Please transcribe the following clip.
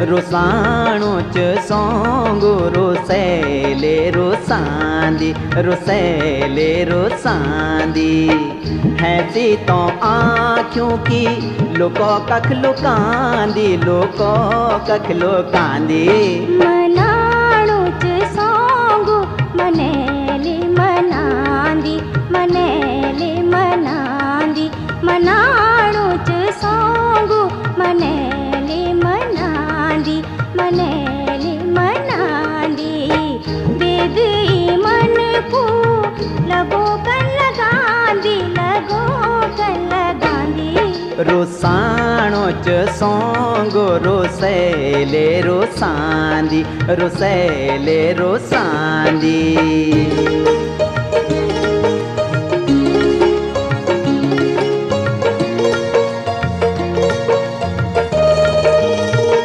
रुसाणो च सोंगो रुसैले रुसांदी रुसैले रुसांदी है सी तो आँखों की लुको कख लुकांदी लुको कख लुकांदी मनाणो च सोंगो मनेली मनांदी मनेली मनांदी मनाणो च सोंगो मनेली मनांदी मनेली मनांदी वेद मन को लगो कन लगांदी लगो कन लगांदी रुसाणो च सोंगो रुसैले रुसांदी रुसैले रुसांदी।